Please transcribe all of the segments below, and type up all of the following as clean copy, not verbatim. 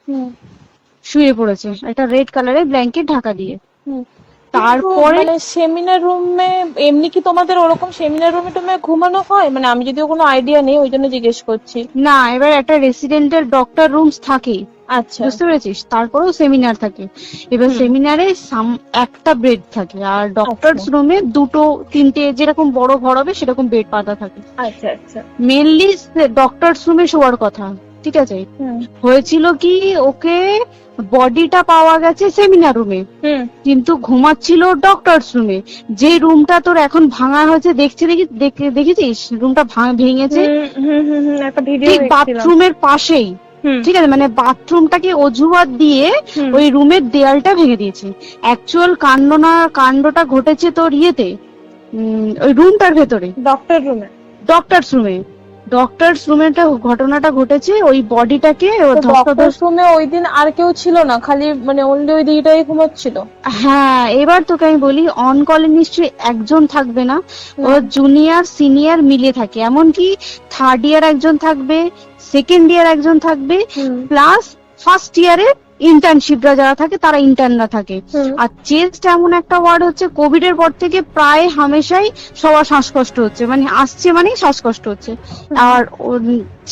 হুম। শুয়ে পড়েছে একটা রেড কালারের ব্ল্যাঙ্কেট ঢাকা দিয়ে। হুম। কিন্তু তারপরে মানে সেমিনার রুমে এমনি কি তোমাদের ওরকম সেমিনার রুমে টুমে ঘুমানো হয়? মানে আমি যদিও কোনো আইডিয়া নেই, ওই জন্য জিজ্ঞেস করছি। না, এবার একটা রেসিডেন্টের ডক্টর রুমস থাকে, আচ্ছা। বুঝতে পেরেছিস, তারপরেও সেমিনার থাকে। এবার হুম। সেমিনারে একটা বেড থাকে, আর আচ্ছা ডক্টরস রুমে দুটো তিনটে যেরকম বড় ঘর হবে সেরকম বেড পাতা থাকে। আচ্ছা। আচ্ছা। মেনলি ডক্টরস রুমে শোয়ার কথা, ঠিক আছে। হুম। হয়েছিল কি, ওকে বডিটা পাওয়া গেছে সেমিনার রুমে, হুম। কিন্তু ঘুমাচ্ছিল ডক্টরস রুমে। যে রুমটা তোর এখন ভাঙা হয়েছে, দেখেছিস রুমটা ভেঙেছে, হুম। হুম। হুম। হুম, একটা ভিডিও ঠিক দেখছিলাম। বাথরুমের পাশেই। হুম। ঠিক আছে, মানে বাথরুমটাকে অজুহাত দিয়ে হুম। ওই রুমের দেয়ালটা ভেঙে দিয়েছে। অ্যাকচুয়াল কাণ্ডটা ঘটেছে তোর ইয়েতে, ওই রুমটার ভেতরে, ডক্টর রুমে? ডক্টরস রুমে। ডক্টরস রুমে ঘটনাটা ঘটেছে, ওই বডিটাকে তো ডক্টর ধস্তাধস্তি। রুমে ওই দিন আর কেউ ছিল না, খালি মানে অনলি ওই দিদিটাই ঘুমাচ্ছিল? হ্যাঁ, এবার তোকে আমি বলি, অন কলে নিশ্চয়ই একজন থাকবে না, না। ওর জুনিয়র সিনিয়র মিলে থাকে। এমনকি থার্ড ইয়ার একজন থাকবে, সেকেন্ড ইয়ার একজন থাকবে, হুম। প্লাস ফার্স্ট ইয়ারে ইন্টার্নশিপরা যারা থাকে তারা ইন্টার্নরা থাকে। হুম। আর চেস্ট এমন একটা ওয়ার্ড হচ্ছে, কোভিড এর পর থেকে প্রায় হামেশাই সবার শ্বাসকষ্ট হচ্ছে, মানে আসছে মানে শ্বাসকষ্ট হচ্ছে। আর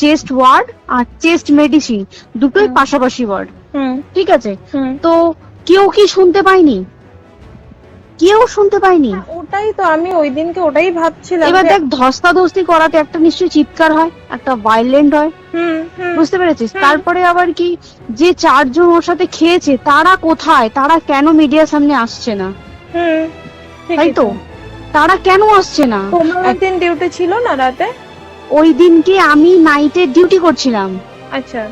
চেস্ট ওয়ার্ড আর চেস্ট মেডিসিন দুটোই হুম। পাশাপাশি ওয়ার্ড, হুম। ঠিক আছে। হুম। তো কেউ কি শুনতে পায়নি? কেউ শুনতে পায়নি। ওটাই তো আমি ওই দিনকে ওটাই ভাবছিলাম এবার যে। দেখ, ধস্তাধস্তি করাতে একটা নিশ্চয়ই চিৎকার হয়, একটা ভায়োলেন্ট হয়, হুম। হুম। বুঝতে পেরেছিস। হুম। তারপরে আবার কি, যে চারজন ওর সাথে খেয়েছে তারা কোথায়, তারা কেন মিডিয়ার সামনে আসছে না? হুম। তাই ঠিকই তো, তো। তারা কেন আসছে না? তোমার ওই দিন ডিউটি ছিল না রাতে? ওই দিনকে আমি নাইটে ডিউটি করছিলাম। আচ্ছা।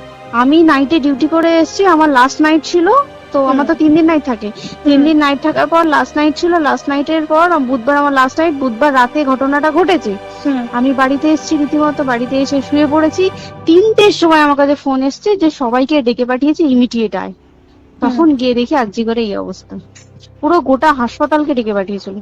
আমি নাইটে ডিউটি করে এসেছি, আমার লাস্ট নাইট ছিল। তো আমার তো 3 দিন নাইট থাকে, 3 দিন নাইট থাকার পর লাস্ট নাইট ছিল। লাস্ট নাইটের পর বুধবার আমার লাস্ট নাইট, বুধবার রাতে ঘটনাটা ঘটেছে। হুম। আমি বাড়িতে এসেছি, রীতিমতো বাড়িতে এসে শুয়ে পড়েছি। 3টের সময় আমার কাছে ফোন এসছে যে সবাইকে ডেকে পাঠিয়েছে, ইমিডিয়েট আয়। তখন গিয়ে দেখি আরজি করে এই অবস্থা, পুরো গোটা হাসপাতালকে ডেকে পাঠিয়েছিল।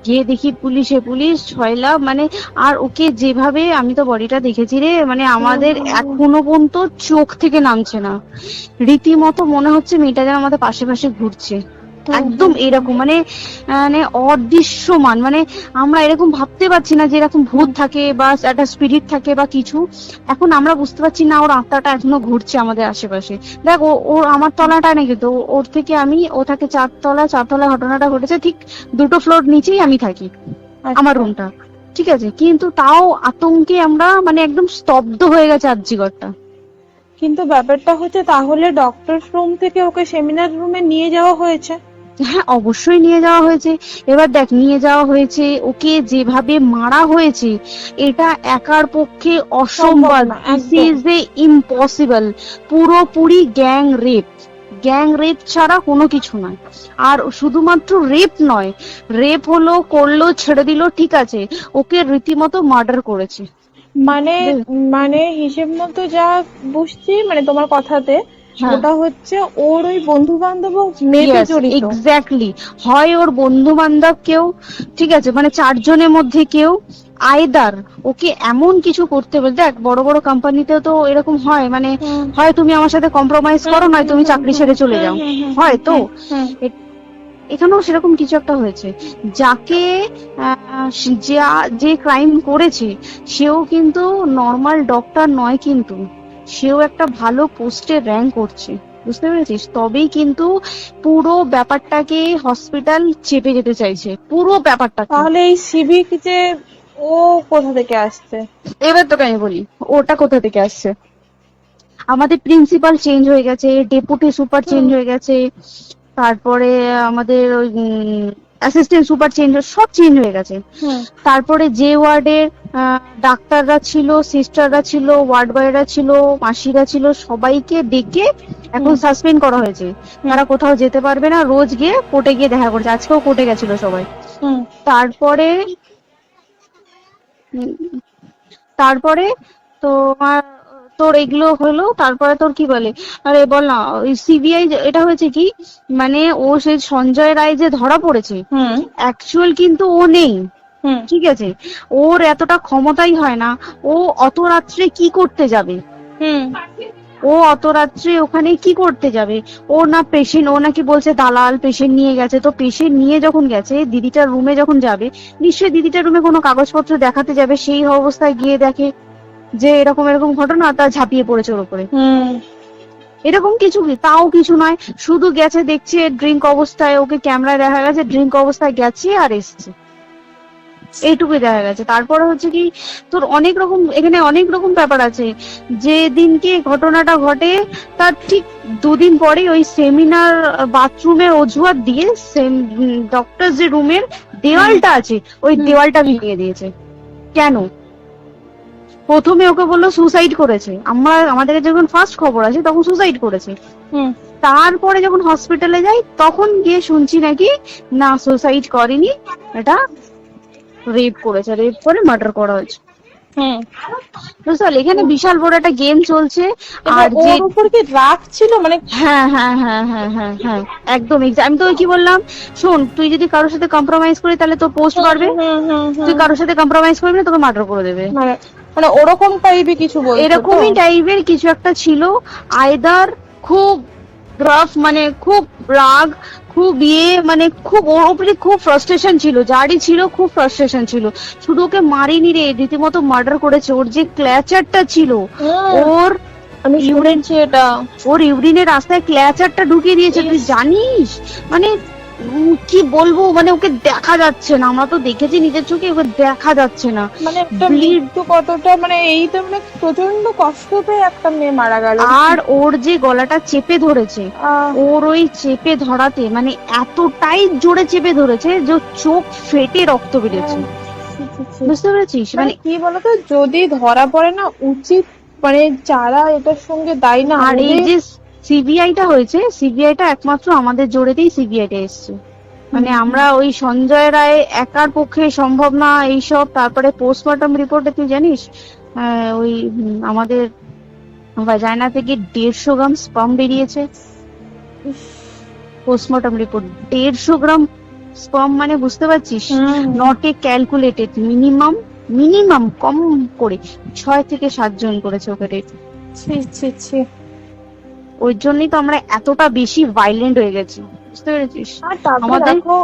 গিয়ে দেখি পুলিশ ছয়লা, মানে আর ওকে যেভাবে, আমি তো বডিটা দেখেছি রে, মানে আমাদের এখনো পর্যন্ত চোখ থেকে নামছে না। রীতিমতো মনে হচ্ছে মেয়েটা যেন আমাদের পাশে পাশে ঘুরছে, একদম এরকম, মানে মানে অদৃশ্যমান। মানে আমরা এরকম ভাবতে পারছি না যে এরকম ভূত থাকে বা একটা স্পিরিট থাকে বা কিছু। এখন আমরা বুঝতে পারছি না ওর আত্মাটা এখনো ঘুরছে আমাদের আশেপাশে। দেখ, ওর আমার তলাটা নাকি, তো ওর থেকে ও থাকে চারতলা ঘটনাটা ঘটেছে, ঠিক 2টো ফ্লোর নিচেই আমি থাকি, আমার রুমটা, ঠিক আছে। কিন্তু তাও আতঙ্কে আমরা মানে একদম স্তব্ধ হয়ে গেছে আরজিগরটা। কিন্তু ব্যাপারটা হচ্ছে, তাহলে ডক্টর রুম থেকে ওকে সেমিনার রুমে নিয়ে যাওয়া হয়েছে? হ্যাঁ, অবশ্যই নিয়ে যাওয়া হয়েছে। এবার দেখ, নিয়ে যাওয়া হয়েছে, ওকে যেভাবে মারা হয়েছে এটা একার পক্ষে অসম্ভব, দিস ইজ এ ইম্পসিবল। পুরোপুরি গ্যাং রেপ ছাড়া কোনো কিছু নয়। আর শুধুমাত্র রেপ নয়, রেপ করলো ছেড়ে দিল, ঠিক আছে, ওকে রীতিমতো মার্ডার করেছে। মানে মানে হিসেব মতো যা বুঝছি, মানে তোমার কথাতে, হ্যাঁ, ওটা হচ্ছে ওর ওই বন্ধু বান্ধব মেয়েতে জড়িত। এক্স্যাক্টলি। হয় ওর বন্ধু বান্ধব কেউ, ঠিক আছে, মানে 4জনের মধ্যে কেউ, আইদার ওকে এমন কিছু করতে বলে। দেখ, বড় বড় কোম্পানিতে তো এরকম হয়, মানে হয় তুমি আমার সাথে কম্প্রোমাইজ করো, নয় তুমি চাকরি ছেড়ে চলে যাও, হয় তো। এখানেও সেরকম কিছু একটা হয়েছে। যাকে যে ক্রাইম করেছে সেও কিন্তু নর্মাল ডক্টর নয়, কিন্তু সেও একটা ভালো পোস্টে র্যাঙ্ক করছে, বুঝতে পেরেছিস। তবেই কিন্তু পুরো ব্যাপারটাকে হসপিটাল চেপে যেতে চাইছে, পুরো ব্যাপারটা। তাহলে এই সিভিক যে ও কোথা থেকে আসছে? এবার তোকে আমি বলি ওটা কোথা থেকে আসছে। আমাদের প্রিন্সিপাল চেঞ্জ হয়ে গেছে, ডেপুটি সুপার চেঞ্জ হয়ে গেছে, তারপরে আমাদের ওই অ্যাসিস্ট্যান্ট সুপার চেঞ্জ, সব চেঞ্জ হয়ে গেছে। তারপরে যে ওয়ার্ডের ডাক্তাররা ছিল, সিস্টাররা ছিল, ওয়ার্ড বয়রা ছিল, মাসিরা ছিল, সবাইকে ডেকে এখন সাসপেন্ড করা হয়েছে। তারা কোথাও যেতে পারবে না, রোজ গিয়ে কোর্টে গিয়ে দেখা করছে। আজকেও কোর্টে গেছিল সবাই। তারপরে তারপরে তোমার তোর এগুলো হলো, তারপরে তোর কি বলে, আরে বল না, ওই সিবিআই এটা হয়েছে কি, মানে ও সেই সঞ্জয় রায় যে ধরা পড়েছে, অ্যাকচুয়াল কিন্তু ও নেই, ঠিক আছে। ওর এতটা ক্ষমতাই হয় না, ও অত রাত্রে কি করতে যাবে, হুম ও অত রাত্রে ওখানে কি করতে যাবে? ও না পেশেন্ট, ও নাকি বলছে দালাল পেশেন্ট নিয়ে গেছে। তো পেশেন্ট নিয়ে যখন গেছে, দিদিটার রুমে যখন যাবে, নিশ্চয়ই দিদিটার রুমে কোনো কাগজপত্র দেখাতে যাবে। সেই অবস্থায় গিয়ে দেখে যে এরকম এরকম ঘটনা, তা ঝাঁপিয়ে পড়েছে ওর উপরে। হুম এরকম কিছু তাও কিছু নয়, শুধু গেছে দেখছে ড্রিঙ্ক অবস্থায়, ওকে ক্যামেরায় দেখা গেছে ড্রিঙ্ক অবস্থায় গেছে আর এসছে, এইটুকুই দেখা গেছে। তারপরে হচ্ছে কি, তোর অনেক রকম এখানে অনেক রকম ব্যাপার আছে। যে দিনকে ঘটনাটা ঘটে তার ঠিক দুদিন পরে ওই সেমিনার বাথরুমের অজুহাত দিয়ে ডক্টর যে রুমের দেওয়ালটা আছে ওই দেওয়ালটা ভেঙে দিয়েছে। কেন? প্রথমে ওকে বললো সুসাইড করেছে, আমাদের যখন ফার্স্ট খবর আছে তখন সুসাইড করেছে। হুম তারপরে যখন হসপিটালে যাই তখন গিয়ে শুনছি নাকি না সুসাইড করেনি, এটা রেপ করেছে, রেপ করে মার্ডার করা হয়েছে। হুম বুঝতে পারলি, এখানে বিশাল বড় একটা গেম চলছে। আর যে ওর উপর কি রাগ ছিল মানে? হ্যাঁ হ্যাঁ হ্যাঁ হ্যাঁ হ্যাঁ হ্যাঁ একদম আমি তো কি বললাম, শোন তুই যদি কারোর সাথে কম্প্রোমাইজ করি তাহলে তো পোস্ট করবে, তুই কারোর সাথে কম্প্রোমাইজ করবি না তোকে মার্ডার করে দেবে। মানে ওরকম টাইপের কিছু বলছো? এরকমই টাইপের কিছু একটা ছিল। আইদার খুব রাফ, মানে খুব রাগ, খুব মানে খুব ওর উপরে খুব ফ্রাস্ট্রেশন ছিল, যারই ছিল খুব ফ্রাস্ট্রেশন ছিল। শুধু ওকে মারিনি রে, রীতিমতো মার্ডার করেছে। ওর যে ক্ল্যাচারটা ছিল, ওর আমি শুনেছি এটা, ওর ইউরিনের রাস্তায় ক্ল্যাচারটা ঢুকিয়ে দিয়েছে, তুই জানিস? মানে কি বলবো, মানে ওকে দেখা যাচ্ছে না, আমরা তো দেখেছি নিজের চোখে, ওকে দেখা যাচ্ছে না। মানে একটা মৃত্যু কতটা, মানে এই তো মানে প্রচন্ড কষ্ট পেয়ে একটা মেয়ে মারা গেল। আর ওর যে গলাটা চেপে ধরেছে, ওর ওই চেপে ধরাতে মানে এতটাই জোরে চেপে ধরেছে যে চোখ ফেটে রক্ত বেরিয়েছে। বুঝতে পেরেছিস? মানে কি বলতো, যদি ধরা পড়ে না উচিত, মানে যারা এটার সঙ্গে দায়ী না। আর এই যে সিবিআইটা হয়েছে, সিবিআইটা একমাত্র আমাদের জোরেতেই সিবিআইটা এসছে। মানে আমরা ওই সঞ্জয় রায় একার পক্ষে সম্ভব না এইসব। তারপরে পোস্টমর্টম রিপোর্টে তুই জানিস ওই আমাদের ভাজাইনা থেকে 150 গ্রাম স্পাম বেরিয়েছে। পোস্টমর্টম রিপোর্ট 150 গ্রাম স্পাম, মানে বুঝতে পারছিস? নট এ ক্যালকুলেটেড, মিনিমাম কম করে 6 থেকে 7 জন করেছে ওকে রেপ। ওই জন্যই তো আমরা এতটা বেশি ভাইলেন্ট হয়ে গেছি, বুঝতে পেরেছিস? আর তারপর দেখো,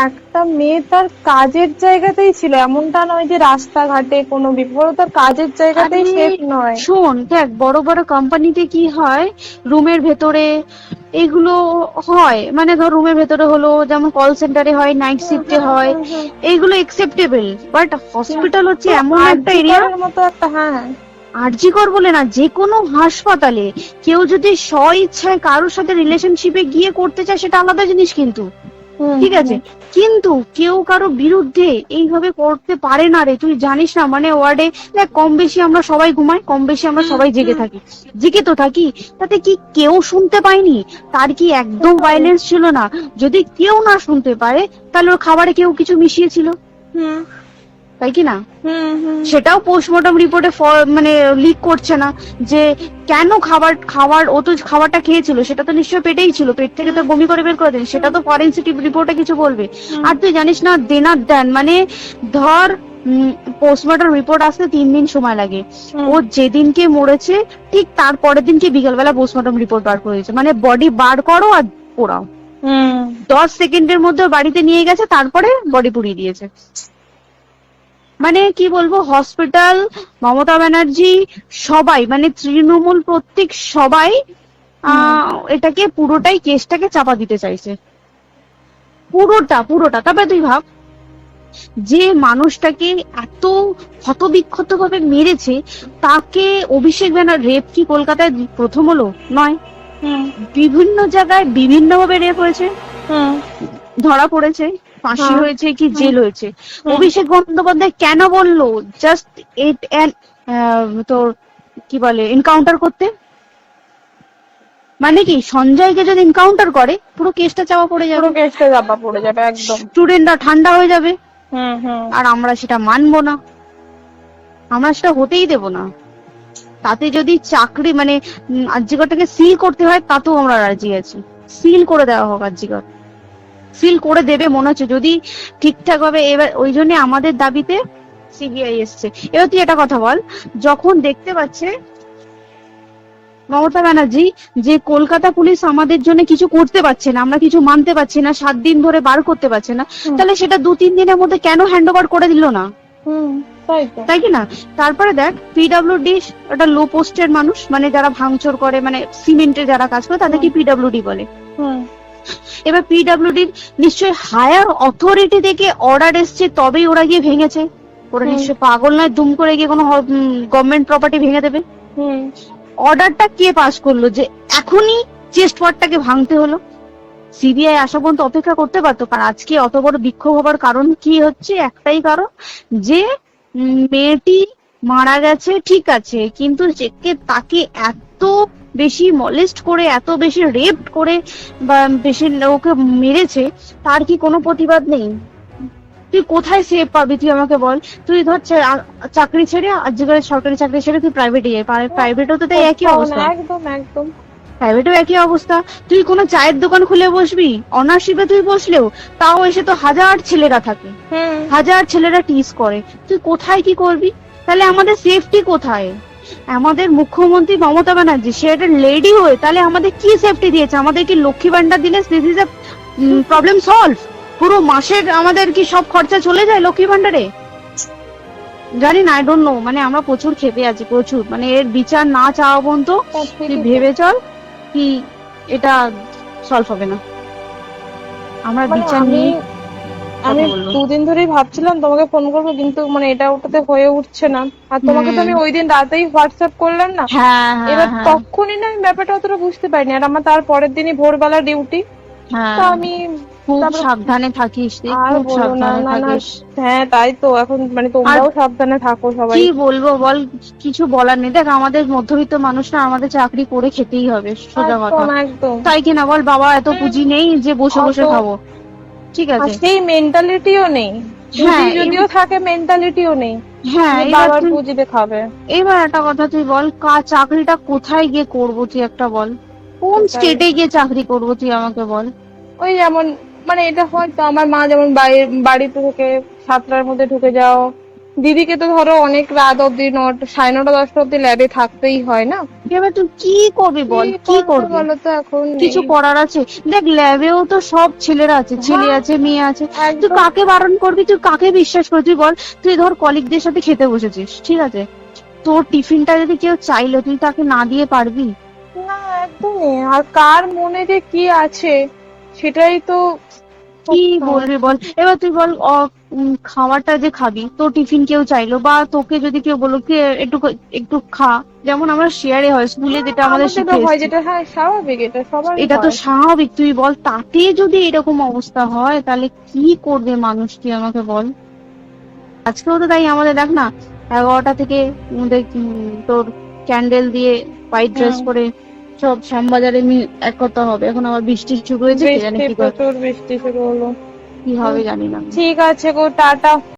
একটা মেয়ে তার কাজের জায়গাতেই ছিল, এমনটা নয় যে রাস্তাঘাটে কোনো বিপদ, তার কাজের জায়গাতেই সেফ নয়। শোন দেখ, বড় বড় কোম্পানিতে কি হয়, রুমের ভেতরে এগুলো হয়, মানে ধর রুমের ভেতরে হলো, যেমন কল সেন্টারে হয়, নাইট শিফটে হয়, এইগুলো একসেপ্টেবল। বাট হসপিটাল হচ্ছে এমন একটা এরিয়ার মতো একটা, হ্যাঁ আরজিকর বলে না, যে কোনো হাসপাতালে কেউ যদি স্ব ইচ্ছায় কারোর সাথে রিলেশনশিপে গিয়ে করতে চায় সেটা আলাদা জিনিস, কিন্তু ঠিক আছে, কিন্তু কেউ কারো বিরুদ্ধে এইভাবে করতে পারে না রে। তুই জানিস না, মানে ওয়ার্ডে দেখ, কম বেশি আমরা সবাই ঘুমাই, কম বেশি আমরা সবাই জেগে থাকি, জেগে তো থাকি, তাতে কি কেউ শুনতে পায়নি? তার কি একদম ভায়োলেন্স ছিল না? যদি কেউ না শুনতে পারে তাহলে ওর খাবারে কেউ কিছু মিশিয়েছিল, তাই কি না? সেটাও পোস্টমর্টম রিপোর্টে মানে লিক করছে না যে কেন খাবার ও তো খাবারটা খেয়েছিল, সেটা তো নিশ্চয়ই পেটেই ছিল, পেট থেকে তো বমি করে বের করে দেন, সেটা তো ফরেনসিক রিপোর্টে কিছু বলবে। আর তুই জানিস না, দেন মানে ধর পোস্টমর্টম রিপোর্ট আসতে 3 দিন সময় লাগে। ও যেদিনকে মরেছে ঠিক তার পরের দিনকে বিকেলবেলা পোস্টমর্টম রিপোর্ট বার করে দিয়েছে, মানে বডি বার করো আর পোড়াও, 10 সেকেন্ডের মধ্যে বাড়িতে নিয়ে গেছে, তারপরে বডি পুড়িয়ে দিয়েছে। মানে কি বলবো, হসপিটাল, মমতা ব্যানার্জি, সবাই, মানে তৃণমূল প্রত্যেক সবাই এটাকে পুরোটাই কেসটাকে চাপা দিতে চাইছে, পুরোটা। তারপরে তুই ভাব, যে মানুষটাকে এত ক্ষতবিক্ষত ভাবে মেরেছে, তাকে অভিষেক ব্যানার রেপ কি কলকাতায় প্রথম হলো? নয়, বিভিন্ন জায়গায় বিভিন্ন ভাবে রেপ হয়েছে, ধরা পড়েছে, ফাঁসি হয়েছে কি জেল হয়েছে। অভিষেক বন্দ্যোপাধ্যায় কেন বললো জাস্ট তোর কি বলে এনকাউন্টার করতে? মানে কি, সঞ্জয়কে যদি এনকাউন্টার করে পুরো কেসটা চাপা পড়ে যাবে, একদম, স্টুডেন্টরা ঠান্ডা হয়ে যাবে। আর আমরা সেটা মানবো না, আমরা সেটা হতেই দেব না। তাতে যদি চাকরি মানে আরজিকরটাকে সিল করতে হয় তাতেও আমরা রাজি আছি, সিল করে দেওয়া হোক, আরজিকর সিল করে দেবে মনে হচ্ছে যদি ঠিকঠাক ভাবে। এবার ওই জন্য আমাদের দাবিতে সিবিআই এসছে। এবার তুই একটা কথা বল, যখন দেখতে পাচ্ছে মমতা ব্যানার্জি, যে কলকাতা পুলিশ আমাদের জন্য কিছু করতে পারছে না, আমরা কিছু মানতে পারছি না, 7 দিন ধরে বার করতে পারছে না, তাহলে সেটা 2-3 দিনের মধ্যে কেন হ্যান্ড ওভার করে দিল না? তাই তো। তাই কি না? তারপরে দেখ, পিডব্লিউডি একটা লো পোস্টের মানুষ, মানে যারা ভাঙচুর করে, মানে সিমেন্টে যারা কাজ করে তাদেরকে পিডব্লিউডি বলে। এবার পিডব্লিউডি নিশ্চয়ই হায়ার অথরিটি থেকে অর্ডার এসছে তবেই ওরা গিয়ে ভেঙেছে। ওরা নিশ্চয়ই পাগল নয় দুম করে গিয়ে কোনো গভর্নমেন্ট প্রপার্টি ভেঙে দেবে। অর্ডারটা কে পাস করলো যে এখনই চেস্ট ওয়ার্ডটাকে ভাঙতে হলো? সিবিআই আসা পর্যন্ত অপেক্ষা করতে পারতো। কারণ আজকে অত বড় বিক্ষোভ হবার কারণ কি হচ্ছে? একটাই কারণ, যে মেয়েটি মারা গেছে ঠিক আছে, কিন্তু তাকে এত বেশি মলেস্ট করে, এত বেশি রেপ করে বা বেশি ওকে মেরেছে, তার কি কোনো প্রতিবাদ নেই? তুই কোথায় সেভ পাবি তুই আমাকে বল? তুই ধর চাকরি ছেড়ে, আজকাল সরকারি চাকরি ছেড়ে তুই প্রাইভেটে যাই, প্রাইভেটও তো তাই একই অবস্থা। একদম একদম প্রাইভেটেও একই অবস্থা। তুই কোনো চায়ের দোকান খুলে বসবি, অনার্সশিপে তুই বসলেও তাও এসে তো হাজার ছেলেরা থাকে, হাজার ছেলেরা টিজ করে, তুই কোথায় কি করবি? তাহলে আমাদের সেফটি কোথায়? আমাদের মুখ্যমন্ত্রী মমতা ব্যানার্জি, সে একটা লেডি হয়ে তাহলে আমাদের কি সেফটি দিয়েছে? আমাদের কি লক্ষ্মী ভান্ডার দিলে this is a problem solve? পুরো মাসের আমাদের কি সব খরচা চলে যায় লক্ষ্মী ভান্ডারে? জানি না, আই ডোন্ট নো। মানে আমরা প্রচুর ক্ষেপে আছি, প্রচুর। মানে এর বিচার না চাওয়া পর্যন্ত তুই ভেবে চল কি এটা সলভ হবে না। আমরা বিচার নিয়ে আমি 2 দিন ধরেই ভাবছিলাম তোমাকে ফোন করবো, কিন্তু মানে এটা ওটাতে হয়ে উঠছে না। আর তোমাকে তো আমি ওই দিন রাতেই হোয়াটসঅ্যাপ করলাম না, এবার তখনই না আমি ব্যাপারটা অতটা বুঝতে পারিনি। আর আমার তার পরের দিনই ভোরবেলা ডিউটি, তো আমি খুব সাবধানে থাকিস, খুব সাবধানে থাকিস। হ্যাঁ তাই তো, এখন মানে তোমরাও সাবধানে থাকো সবাই। কি বলবো বল, কিছু বলার নেই। দেখ, আমাদের মধ্যবিত্ত মানুষরা আমাদের চাকরি করে খেতেই হবে, সোজা কথা। তাই কিনা বল? বাবা এত পুঁজি নেই যে বসে বসে খাবো, ঠিক আছে? সেই মেন্টালিটিও নেই, যদিও থাকে মেন্টালিটিও নেই। হ্যাঁ, বাবার পুঁজিতে খাবে। এবার একটা কথা তুই বল, চাকরিটা কোথায় গিয়ে করবো তুই একটা বল? কোন স্টেটে গিয়ে চাকরি করবো তুই আমাকে বল? ওই যেমন মানে এটা হয়তো আমার মা যেমন বাড়িতে থেকে 7টার মধ্যে ঢুকে যাও, দিদিকে তো ধরো অনেক রাত অব্দি 9:30-10টা অব্দি ল্যাবে থাকতেই হয় না। এবার তুই কি করবি বল? কি করবি বলো তো? এখন কিছু করার আছে? দেখ, ল্যাবেও তো সব ছেলেরা আছে, ছেলে আছে, মেয়ে আছে। তুই কাকে বারণ করবি? তুই কাকে বিশ্বাস করবি? তুই বল, তুই ধর কলিগদের সাথে খেতে বসেছিস, ঠিক আছে, তোর টিফিনটা যদি কেউ চাইলো, তুই তাকে না দিয়ে পারবি? না, একদমই। আর কার মনে যে কি আছে সেটাই তো কি বলবি বল? এবার তুই বল, খাবারটা যে খাবি, তোর টিফিন কেউ চাইলো, বা তোকে যদি কেউ বললো কি একটু একটু খা, যেমন আমরা শেয়ারে হয় স্কুলে, যেটা আমাদের শিখে, যেটা হ্যাঁ স্বাভাবিক, এটা সবার, এটা তো স্বাভাবিক। তুই বল, তাতে যদি এরকম অবস্থা হয় তাহলে কি করবে মানুষ, তুই আমাকে বল? আজকেও তো তাই আমাদের দেখ না, 11টা থেকে তোর ক্যান্ডেল দিয়ে হোয়াইট ড্রেস করে সব শ্যামবাজারে এক কথা হবে। এখন আবার বৃষ্টি শুরু হয়েছে, কি জানি কি প্রচুর বৃষ্টি শুরু হলো, কি হবে জানি না। ঠিক আছে গো, টাটা।